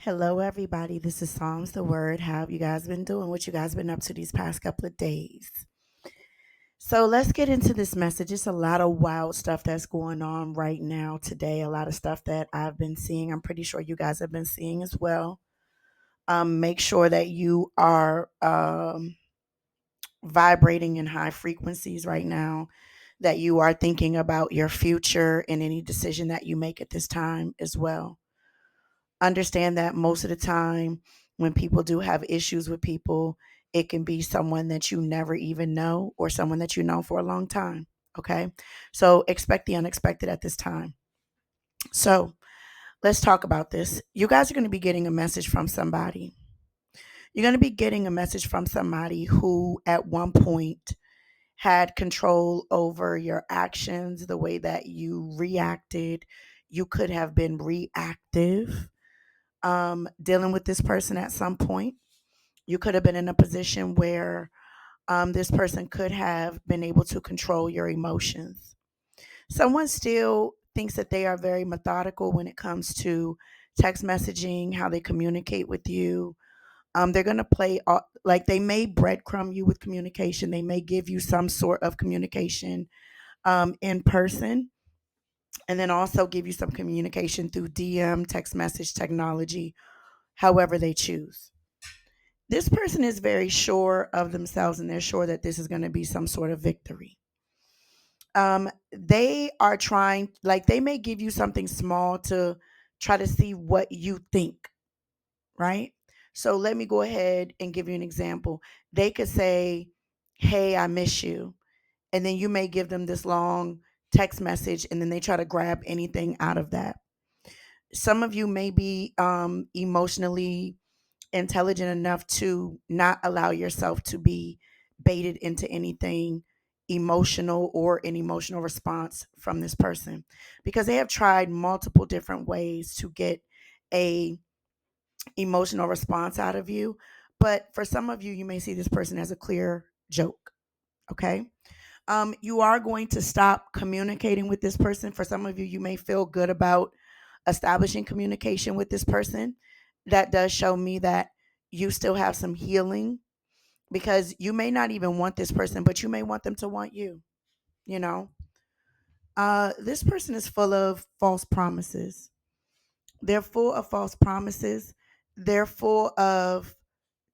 Hello, everybody. This is Psalms the Word. How have you guys been doing? What you guys been up to these past couple of days? So let's get into this message. It's a lot of wild stuff that's going on right now today. A lot of stuff that I've been seeing. I'm pretty sure you guys have been seeing as well. Make sure that you are vibrating in high frequencies right now. That you are thinking about your future and any decision that you make at this time as well. Understand that most of the time when people do have issues with people, it can be someone that you never even know or someone that you know for a long time. Okay. So expect the unexpected at this time. So let's talk about this. You guys are going to be getting a message from somebody. You're going to be getting a message from somebody who at one point had control over your actions, the way that you reacted. You could have been reactive dealing with this person at some point. You could have been in a position where this person could have been able to control your emotions. Someone still thinks that they are very methodical when it comes to text messaging, how they communicate with you. They're going to play, like they may breadcrumb you with communication. They may give you some sort of communication in person and then also give you some communication through DM, text message technology, however they choose. This person is very sure of themselves and they're sure that this is going to be some sort of victory. They are trying, like, they may give you something small to try to see what you think, right? So let me go ahead and give you an example. They could say, "Hey, I miss you." And then you may give them this long text message and then they try to grab anything out of that. Some of you may be emotionally intelligent enough to not allow yourself to be baited into anything emotional or an emotional response from this person because they have tried multiple different ways to get a emotional response out of you. But for some of you, you may see this person as a clear joke. Okay. You are going to stop communicating with this person. For some of you, you may feel good about establishing communication with this person. That does show me that you still have some healing because you may not even want this person, but you may want them to want you, you know? This person is full of false promises. They're full of false promises. They're full of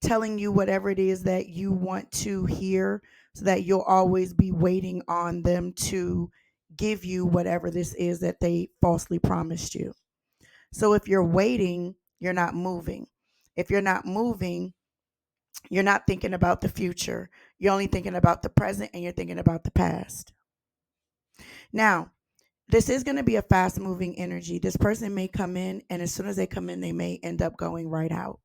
telling you whatever it is that you want to hear so that you'll always be waiting on them to give you whatever this is that they falsely promised you. So if you're waiting, you're not moving. If you're not moving, you're not thinking about the future. You're only thinking about the present and you're thinking about the past. Now, this is going to be a fast moving energy. This person may come in, and as soon as they come in, they may end up going right out.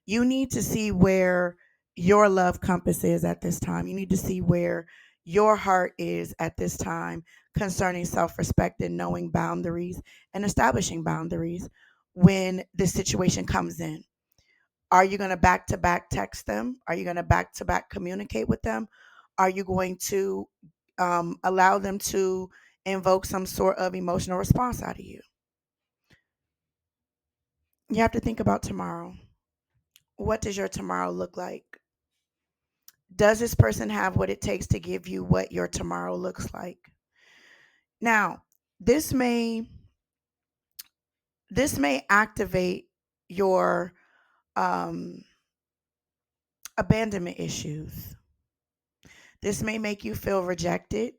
You need to see where your love compass is at this time. You need to see where your heart is at this time concerning self respect and knowing boundaries and establishing boundaries when this situation comes in. Are you going to back to back text them? Are you going to back to back communicate with them? Are you going to allow them to invoke some sort of emotional response out of you? You have to think about tomorrow. What does your tomorrow look like? Does this person have what it takes to give you what your tomorrow looks like? Now, this may this may activate your um, abandonment issues. This may make you feel rejected.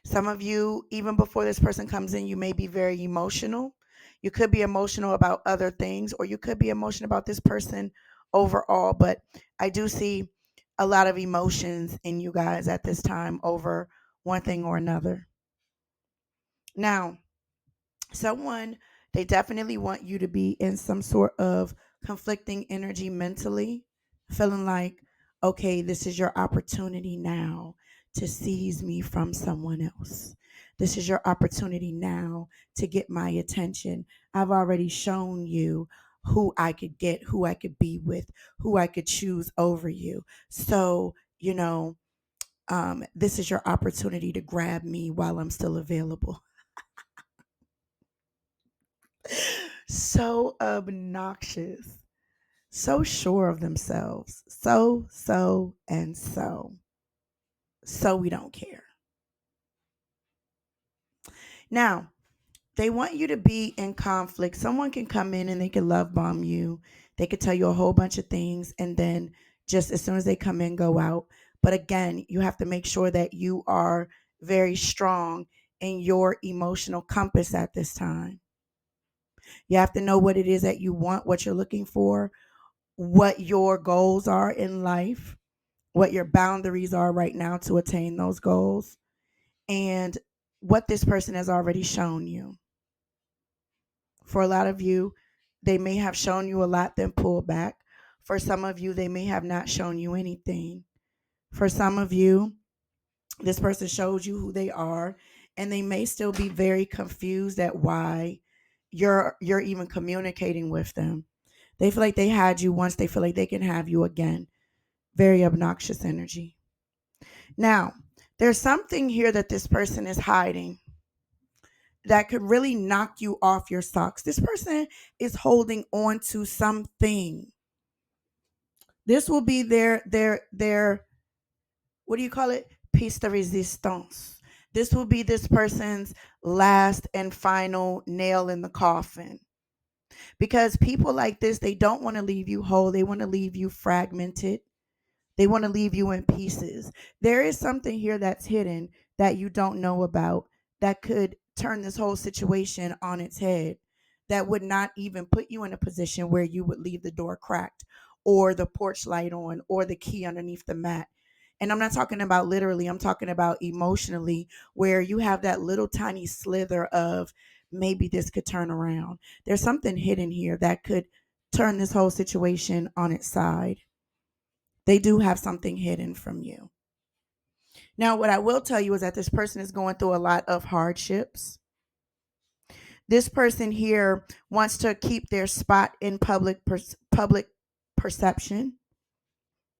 Some of you, even before this person comes in, you may be very emotional. You could be emotional about other things, or you could be emotional about this person overall. But I do see a lot of emotions in you guys at this time over one thing or another. Now, someone, they definitely want you to be in some sort of conflicting energy mentally, feeling like, okay, this is your opportunity now to seize me from someone else. This is your opportunity now to get my attention. I've already shown you who I could get, who I could be with, who I could choose over you. So, this is your opportunity to grab me while I'm still available. So obnoxious, so sure of themselves, so we don't care. Now, they want you to be in conflict. Someone can come in and they can love bomb you. They could tell you a whole bunch of things and then just as soon as they come in, go out. But again, you have to make sure that you are very strong in your emotional compass at this time. You have to know what it is that you want, what you're looking for, what your goals are in life, what your boundaries are right now to attain those goals, and what this person has already shown you. For a lot of you, they may have shown you a lot, then pull back. For some of you, they may have not shown you anything. For some of you, this person shows you who they are, and they may still be very confused at why you're even communicating with them. They feel like they had you once, they feel like they can have you again. Very obnoxious energy. Now, there's something here that this person is hiding that could really knock you off your socks. This person is holding on to something. This will be their what do you call it? Piece de resistance. This will be this person's last and final nail in the coffin. Because people like this, they don't want to leave you whole. They want to leave you fragmented. They want to leave you in pieces. There is something here that's hidden that you don't know about that could turn this whole situation on its head, that would not even put you in a position where you would leave the door cracked or the porch light on or the key underneath the mat. And I'm not talking about literally, I'm talking about emotionally, where you have that little tiny slither of maybe this could turn around. There's something hidden here that could turn this whole situation on its side. They do have something hidden from you. Now, what I will tell you is that this person is going through a lot of hardships. This person here wants to keep their spot in public perception.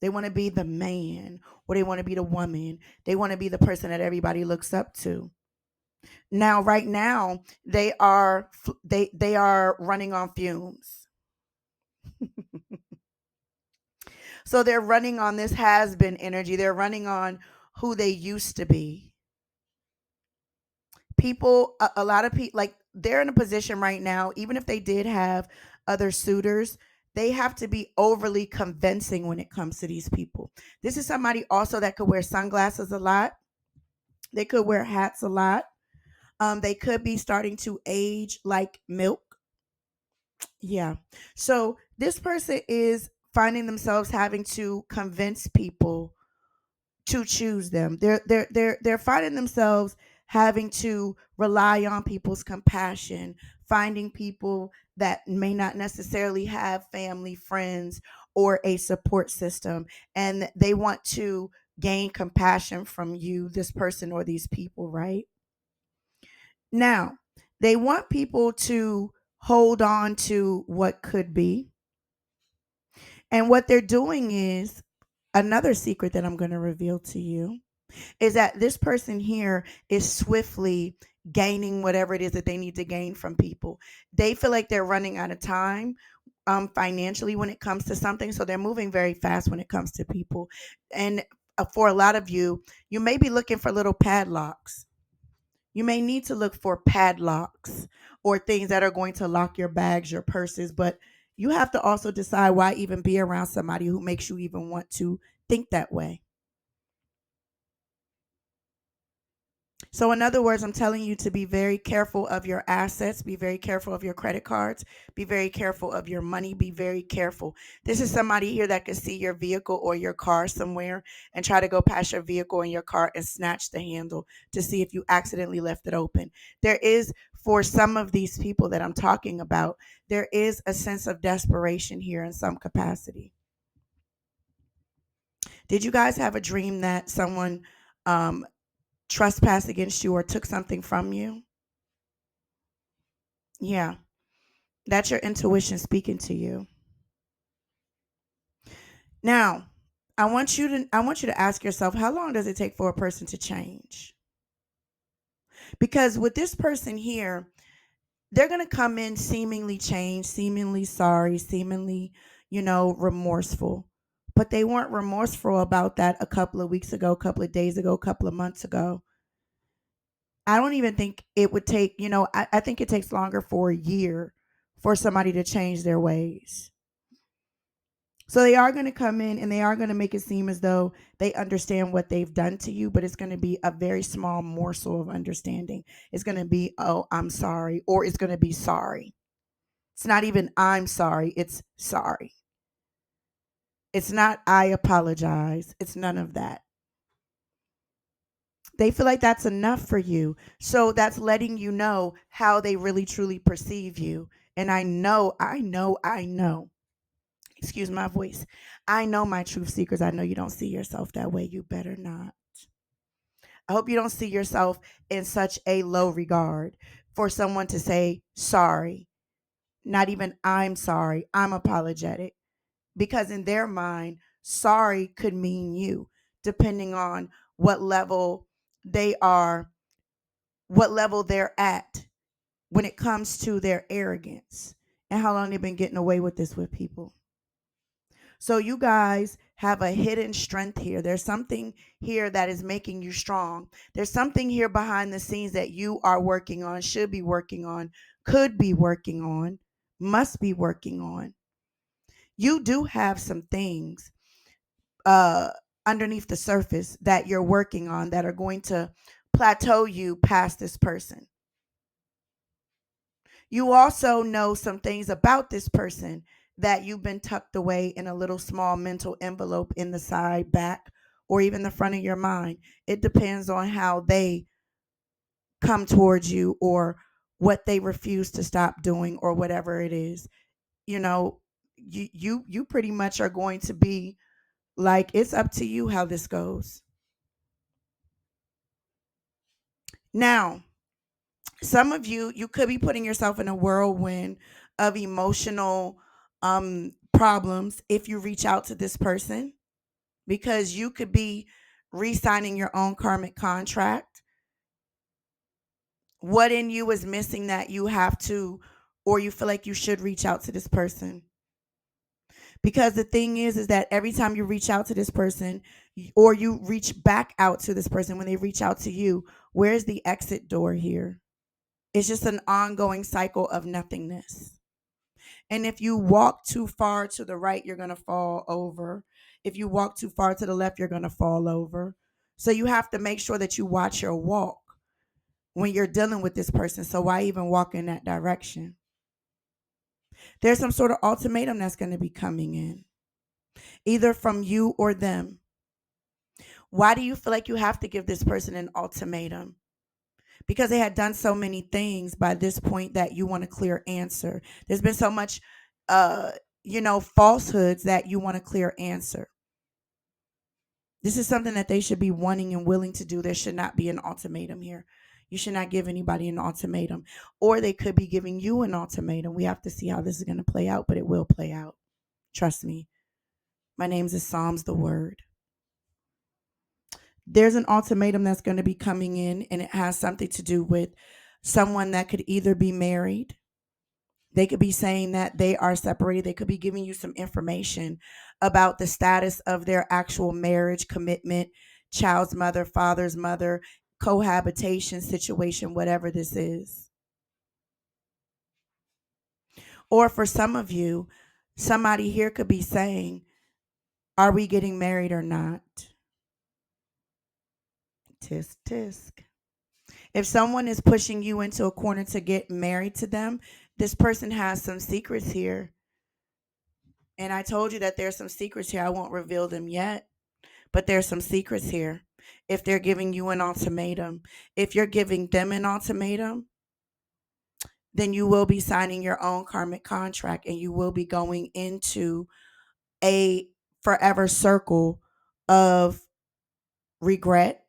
They want to be the man or they want to be the woman. They want to be the person that everybody looks up to. Now, right now, they are running on fumes. So they're running on this has been energy. They're running on who they used to be. People, a lot of people, like they're in a position right now, even if they did have other suitors, they have to be overly convincing when it comes to these people. This is somebody also that could wear sunglasses a lot. They could wear hats a lot. They could be starting to age like milk. Yeah. So this person is finding themselves having to convince people to choose them. They're finding themselves having to rely on people's compassion, finding people that may not necessarily have family, friends, or a support system, and they want to gain compassion from you, this person or these people, right? Now, they want people to hold on to what could be. And what they're doing is another secret that I'm going to reveal to you is that this person here is swiftly gaining whatever it is that they need to gain from people. They feel like they're running out of time financially when it comes to something. So they're moving very fast when it comes to people. And for a lot of you, you may be looking for little padlocks. You may need to look for padlocks or things that are going to lock your bags, your purses, but you have to also decide why even be around somebody who makes you even want to think that way. So, in other words, I'm telling you to be very careful of your assets, be very careful of your credit cards, be very careful of your money, be very careful. This is somebody here that could see your vehicle or your car somewhere and try to go past your vehicle and your car and snatch the handle to see if you accidentally left it open. There is, for some of these people that I'm talking about, there is a sense of desperation here in some capacity. Did you guys have a dream that someone um, trespassed against you or took something from you? Yeah, that's your intuition speaking to you. Now, I want you to ask yourself, how long does it take for a person to change? Because with this person here, they're going to come in seemingly changed, seemingly sorry, seemingly, remorseful. But they weren't remorseful about that a couple of weeks ago, a couple of days ago, a couple of months ago. I don't even think it would take, I think it takes longer for a year for somebody to change their ways. So they are going to come in and they are going to make it seem as though they understand what they've done to you, but it's going to be a very small morsel of understanding. It's going to be, oh, I'm sorry, or it's going to be sorry. It's not even I'm sorry, it's sorry. It's not I apologize. It's none of that. They feel like that's enough for you. So that's letting you know how they really truly perceive you. And I know. Excuse my voice. I know my truth seekers. I know you don't see yourself that way. You better not. I hope you don't see yourself in such a low regard for someone to say sorry. Not even I'm sorry. I'm apologetic. Because in their mind, sorry could mean you, depending on what level they are, what level they're at when it comes to their arrogance and how long they've been getting away with this with people. So you guys have a hidden strength here. There's something here that is making you strong. There's something here behind the scenes that you are working on, should be working on, could be working on, must be working on. You do have some things uh underneath the surface that you're working on that are going to plateau you past this person. You also know some things about this person that you've been tucked away in a little small mental envelope in the side, back, or even the front of your mind. It depends on how they come towards you or what they refuse to stop doing or whatever it is. You know, you pretty much are going to be like, it's up to you how this goes. Now, some of you could be putting yourself in a whirlwind of emotional problems if you reach out to this person, because you could be re-signing your own karmic contract. What in you is missing that you have to, or you feel like you should reach out to this person? Because the thing is that every time you reach out to this person, or you reach back out to this person when they reach out to you, where's the exit door here? It's just an ongoing cycle of nothingness. And if you walk too far to the right, you're going to fall over. If you walk too far to the left, you're going to fall over. So you have to make sure that you watch your walk when you're dealing with this person. So why even walk in that direction? There's some sort of ultimatum that's going to be coming in, either from you or them. Why do you feel like you have to give this person an ultimatum? Because they had done so many things by this point that you want a clear answer. There's been so much falsehoods that you want a clear answer. This is something that they should be wanting and willing to do. There should not be an ultimatum here. You should not give anybody an ultimatum, or they could be giving you an ultimatum. We have to see how this is going to play out, but it will play out. Trust me. My name is Psalms the Word. There's an ultimatum that's going to be coming in, and it has something to do with someone that could either be married. They could be saying that they are separated. They could be giving you some information about the status of their actual marriage, commitment, child's mother, father's mother, cohabitation situation, whatever this is. Or for some of you, somebody here could be saying, are we getting married or not? Tisk, tisk. If someone is pushing you into a corner to get married to them, this person has some secrets here. And I told you that there's some secrets here. I won't reveal them yet, but there's some secrets here. If they're giving you an ultimatum, if you're giving them an ultimatum, then you will be signing your own karmic contract and you will be going into a forever circle of regret.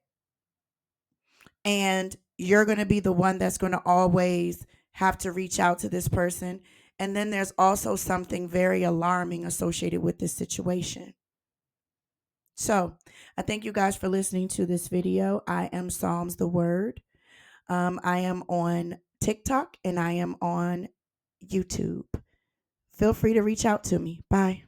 And you're going to be the one that's going to always have to reach out to this person. And then there's also something very alarming associated with this situation. So I thank you guys for listening to this video. I am Psalms the Word. I am on TikTok and I am on YouTube. Feel free to reach out to me. Bye.